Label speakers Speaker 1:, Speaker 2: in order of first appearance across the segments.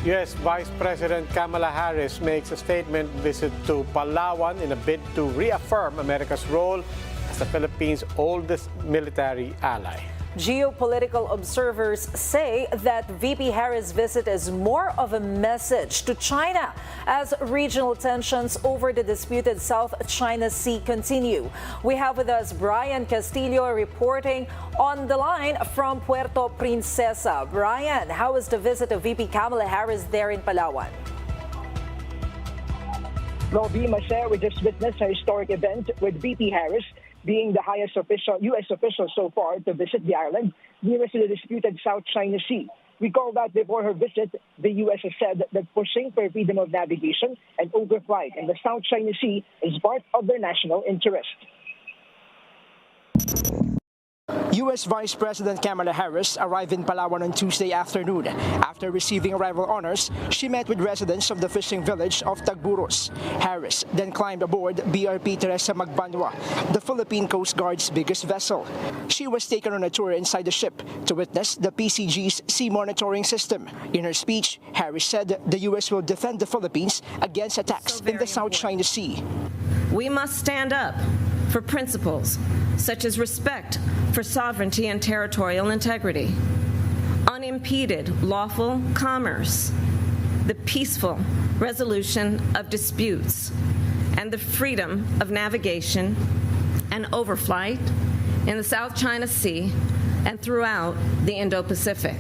Speaker 1: U.S. Vice President Kamala Harris makes a statement visit to Palawan in a bid to reaffirm America's role as the Philippines' oldest military ally.
Speaker 2: Geopolitical observers say that VP Harris' visit is more of a message to China as regional tensions over the disputed South China Sea continue. We have with us Brian Castillo reporting on the line from Puerto Princesa. Brian, how is the visit of VP Kamala Harris there in Palawan?
Speaker 3: Robbie, Masaya, we just witnessed a historic event with VP Harris being the highest U.S. official so far to visit the island nearest to the disputed South China Sea. Recall that before her visit, the U.S. has said that pushing for freedom of navigation and overflight in the South China Sea is part of their national interest.
Speaker 4: U.S. Vice President Kamala Harris arrived in Palawan on Tuesday afternoon. After receiving arrival honors, she met with residents of the fishing village of Tagburos. Harris then climbed aboard BRP Teresa Magbanwa, the Philippine Coast Guard's biggest vessel. She was taken on a tour inside the ship to witness the PCG's sea monitoring system. In her speech, Harris said the U.S. will defend the Philippines against attacks in the South China Sea.
Speaker 5: We must stand up for principles such as respect for sovereignty and territorial integrity, unimpeded lawful commerce, the peaceful resolution of disputes, and the freedom of navigation and overflight in the South China Sea and throughout the Indo-Pacific.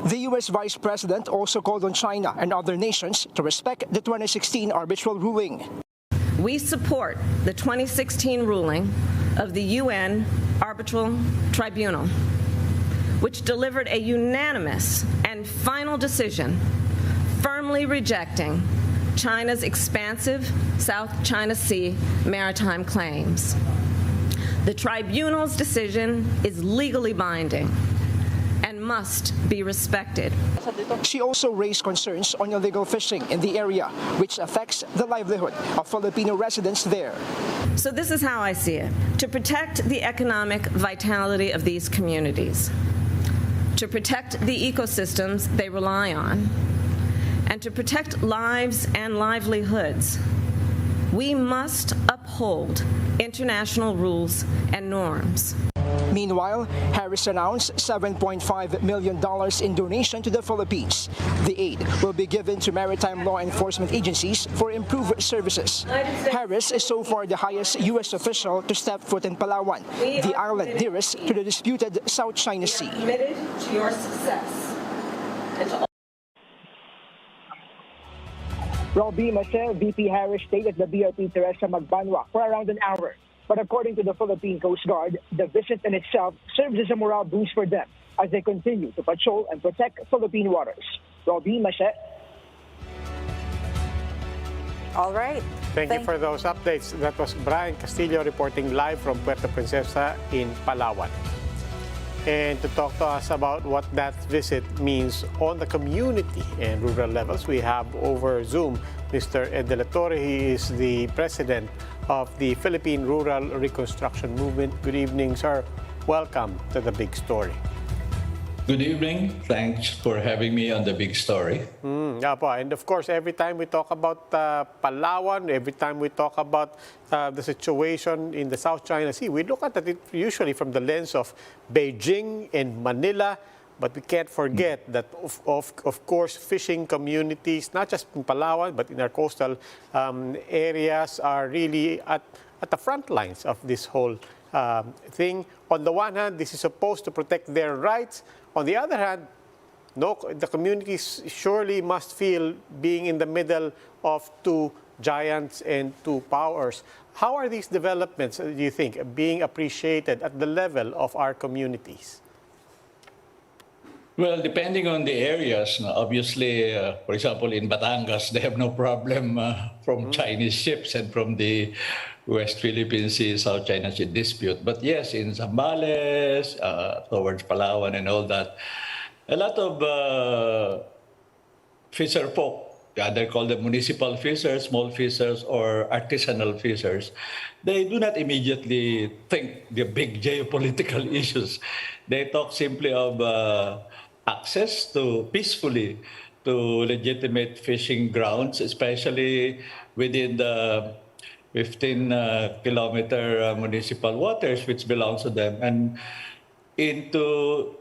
Speaker 4: The U.S. Vice President also called on China and other nations to respect the 2016 arbitral ruling.
Speaker 5: We support the 2016 ruling of the UN Arbitral Tribunal, which delivered a unanimous and final decision firmly rejecting China's expansive South China Sea maritime claims. The tribunal's decision is legally binding and must be respected.
Speaker 4: She also raised concerns on illegal fishing in the area, which affects the livelihood of Filipino residents there.
Speaker 5: So this is how I see it. To protect the economic vitality of these communities, to protect the ecosystems they rely on, and to protect lives and livelihoods, we must uphold international rules and norms.
Speaker 4: Meanwhile, Harris announced $7.5 million in donation to the Philippines. The aid will be given to maritime law enforcement agencies for improved services. Harris is so far the highest U.S. official to step foot in Palawan, the island nearest to the disputed South China Sea.
Speaker 5: Committed to your success.
Speaker 3: Robbie, Masaya, VP Harris stayed at the BRP Teresa Magbanwa for around an hour. But according to the Philippine Coast Guard, the visit in itself serves as a morale boost for them as they continue to patrol and protect Philippine waters. Robbie, Masaya.
Speaker 2: All right.
Speaker 1: Thank you for those updates. That was Brian Castillo reporting live from Puerto Princesa in Palawan. And to talk to us about what that visit means on the community and rural levels, we have over Zoom Mr. Edicio. He is the president of the Philippine Rural Reconstruction Movement. Good evening, sir. Welcome to The Big Story.
Speaker 6: Good evening. Thanks for having me on The Big Story.
Speaker 1: And of course, every time we talk about Palawan, every time we talk about the situation in the South China Sea, we look at it usually from the lens of Beijing and Manila. But we can't forget that, of course, fishing communities, not just in Palawan, but in our coastal areas, are really at the front lines of this whole thing. On the one hand, this is supposed to protect their rights. On the other hand, the communities surely must feel being in the middle of two giants and two powers. How are these developments, do you think, being appreciated at the level of our communities?
Speaker 6: Well, depending on the areas, obviously, for example, in Batangas, they have no problem from Chinese ships and from the West Philippine Sea, South China Sea dispute. But yes, in Zambales, towards Palawan and all that, a lot of fisherfolk, they call them municipal fishers, small fishers, or artisanal fishers, they do not immediately think the big geopolitical issues. They talk simply of access to peacefully to legitimate fishing grounds, especially within the 15-kilometer municipal waters, which belongs to them, and into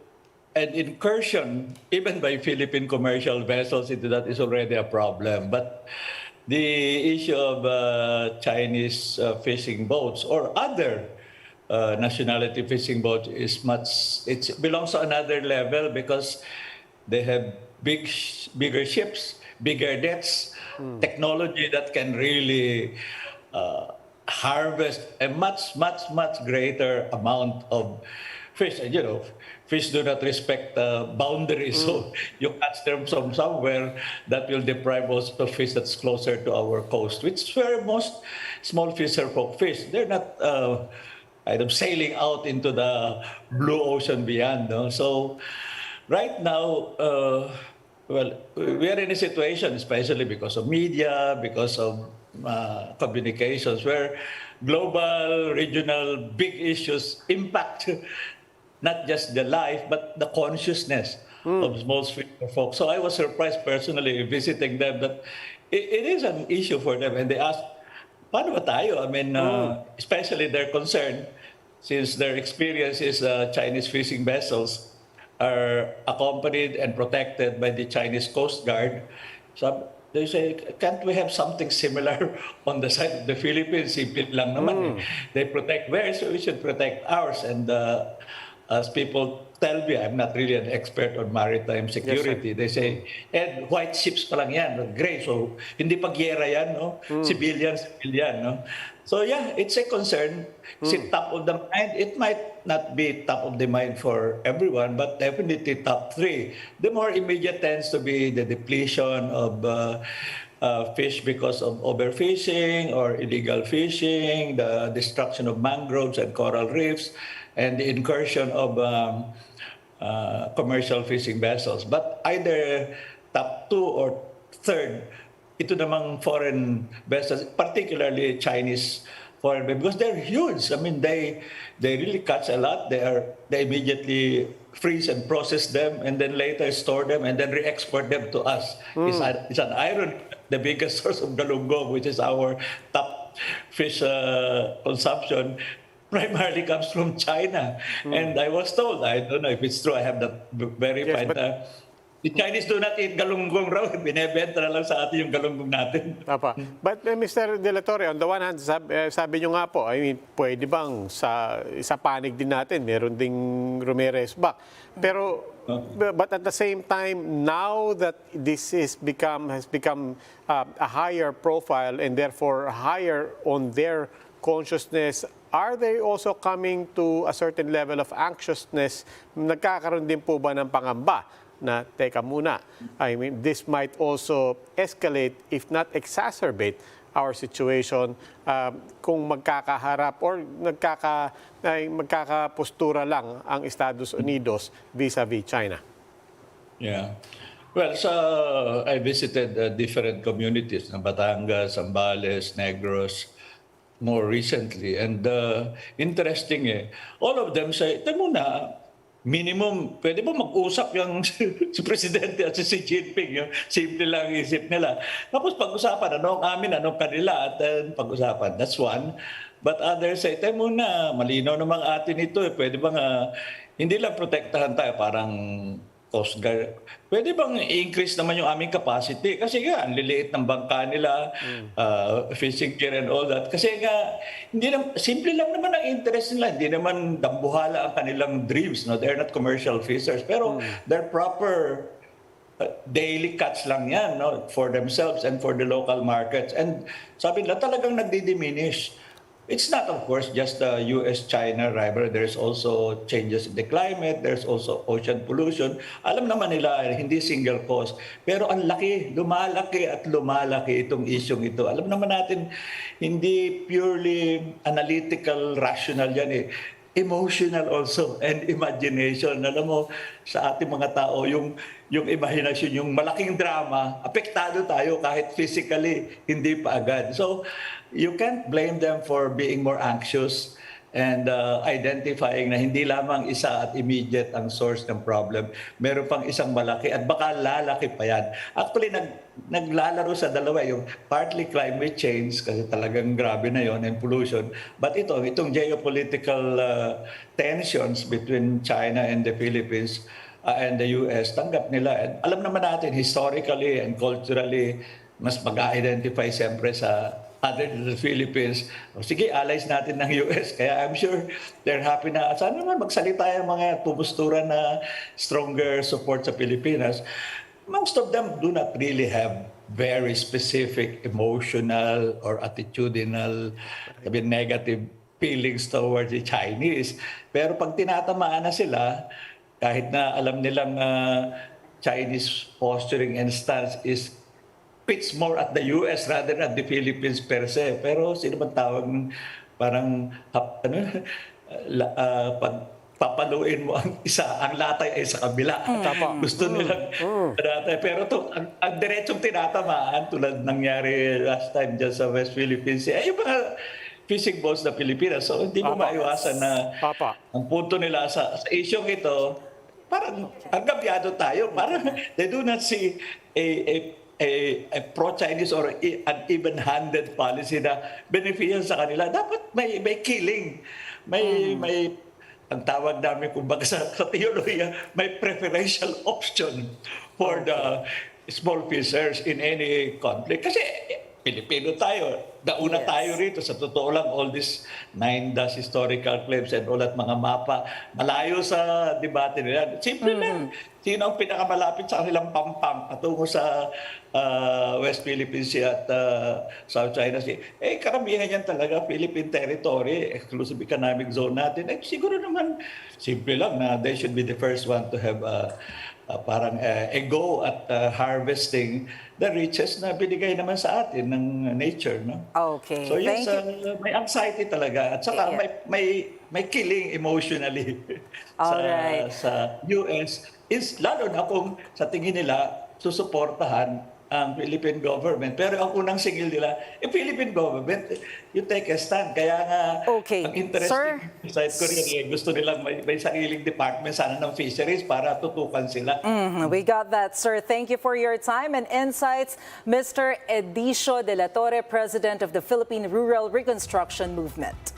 Speaker 6: an incursion, even by Philippine commercial vessels into that is already a problem. But the issue of Chinese fishing boats or other nationality fishing boats is it belongs to another level because they have bigger ships, bigger nets, technology that can really harvest a much greater amount of fish. And, fish do not respect boundaries. So you catch them from somewhere that will deprive us of fish that's closer to our coast, which is where most small fisherfolk fish. They're not sailing out into the blue ocean beyond. No? So right now, we are in a situation, especially because of media, because of communications, where global, regional, big issues impact not just the life, but the consciousness of small fisherfolk. So I was surprised personally visiting them that it is an issue for them. And they asked, paano ba tayo? I mean, especially their concern, since their experience is Chinese fishing vessels are accompanied and protected by the Chinese Coast Guard. So they say, can't we have something similar on the side of the Philippines? Simple lang naman. They protect theirs, so we should protect ours. And as people tell me, I'm not really an expert on maritime security. Yes, they say, Ed, white ships pa lang yan, gray. So, hindi pa gyera yan, no? Civilian, no? So, yeah, it's a concern. Is it top of the mind? It might not be top of the mind for everyone, but definitely top three. The more immediate tends to be the depletion of fish because of overfishing or illegal fishing, the destruction of mangroves and coral reefs, and the incursion of commercial fishing vessels. But either top two or third, ito namang foreign vessels, particularly Chinese foreign vessels, because they're huge. I mean, they really catch a lot. They immediately freeze and process them, and then later store them, and then re-export them to us. It's an irony. The biggest source of galunggong, which is our top fish consumption, primarily comes from China. And I was told, I don't know if it's true, I have that verified.
Speaker 1: Yes,
Speaker 6: the Chinese do not eat galunggong raw. Binebenta na lang sa atin yung galunggong natin.
Speaker 1: But Mr. De La Torre, on the one hand, sabi nyo nga po, I mean, pwede bang sa panig din natin, meron ding Ramirez back. Pero, but at the same time, now that this has become a higher profile and therefore higher on their consciousness, are they also coming to a certain level of anxiousness? Nagkakaroon din po ba ng pangamba na, teka muna, I mean, this might also escalate, if not exacerbate, our situation kung magkakaharap or magkakapostura lang ang Estados Unidos vis-a-vis China?
Speaker 6: Yeah. Well, I visited different communities, Batangas, Zambales, Negros, more recently. And interesting all of them say, ito muna, minimum, pwede ba mag-usap yung si Presidente at si Xi Jinping? Simple lang isip nila. Tapos pag-usapan, anong amin, anong kanila, at pag-usapan. That's one. But others say, tayo muna, malinaw namang atin ito. Pwede bang, hindi lang protektahan tayo, parang Coast Guard. Pwede bang i-increase naman yung aming capacity? Kasi nga, ang liliit ng bangka nila, fishing gear and all that. Kasi nga, simple lang naman ang interest nila. Hindi naman dambuhala ang kanilang dreams. No? They're not commercial fishers. Pero they're proper daily catch lang yan, no? For themselves and for the local markets. And sabi nila, talagang nagdi-diminish. It's not, of course, just the U.S.-China rivalry. There's also changes in the climate. There's also ocean pollution. Alam naman nila, hindi single cause. Pero ang laki, lumalaki at lumalaki itong isyong ito. Alam naman natin, hindi purely analytical, rational yan Emotional also and imagination. Alam mo, sa ating mga tao, yung imagination, yung malaking drama, apektado tayo kahit physically, hindi pa agad. So, you can't blame them for being more anxious. and identifying na hindi lamang isa at immediate ang source ng problem. Meron pang isang malaki at baka lalaki pa yan. Actually, naglalaro sa dalawa yung partly climate change kasi talagang grabe na yon and pollution. But itong geopolitical tensions between China and the Philippines and the US, tanggap nila. And alam naman natin, historically and culturally, mas mag-identify siyempre sa other than the Philippines. Sige, allies natin ng US. Kaya I'm sure they're happy na sana naman magsalita yung mga pumusturan na stronger support sa Pilipinas. Most of them do not really have very specific emotional or attitudinal, negative feelings towards the Chinese. Pero pag tinatamaan na sila, kahit na alam nilang Chinese posturing and stance is fits more at the US rather than the Philippines per se. Pero sino bang tawag ng parang pag papaluin mo ang isa, ang latay ay sa kabila. Gusto nilang latay. Pero ang diretsong tinatamaan tulad nangyari last time dyan sa West Philippine Sea, ay yung mga fishing boats na Pilipinas. So hindi mo maiwasan na ang punto nila sa isyong ito, parang agabyado tayo. Parang they do not see a pro-Chinese or an even-handed policy na beneficial sa kanila. Dapat may killing. May ang tawag namin kumbaga sa teolohiya, may preferential option for the small fishers in any conflict. Kasi Pilipino tayo. Nauna tayo rito. Sa totoo lang, all these 9 historical claims and all that mga mapa, malayo sa debate nila. Simple lang. Sino ang pinakamalapit sa kanilang pampang patungo sa West Philippine Sea at South China Sea? Karamihan yan talaga, Philippine territory, exclusive economic zone natin. Siguro naman, simple lang na they should be the first one to have parang a go at harvesting the riches na binigay naman sa atin ng nature, no?
Speaker 2: Okay.
Speaker 6: So yes, may anxiety talaga at saka may killing emotionally sa US is lalo na kung sa tingin nila susuportahan ang Philippine government. Pero ang unang singil nila, Philippine government, you take a stand. Kaya nga, ang interesting sa Korea, gusto nilang may sariling department sana ng fisheries para tutukan sila.
Speaker 2: We got that, sir. Thank you for your time and insights. Mr. Edicio de la Torre, President of the Philippine Rural Reconstruction Movement.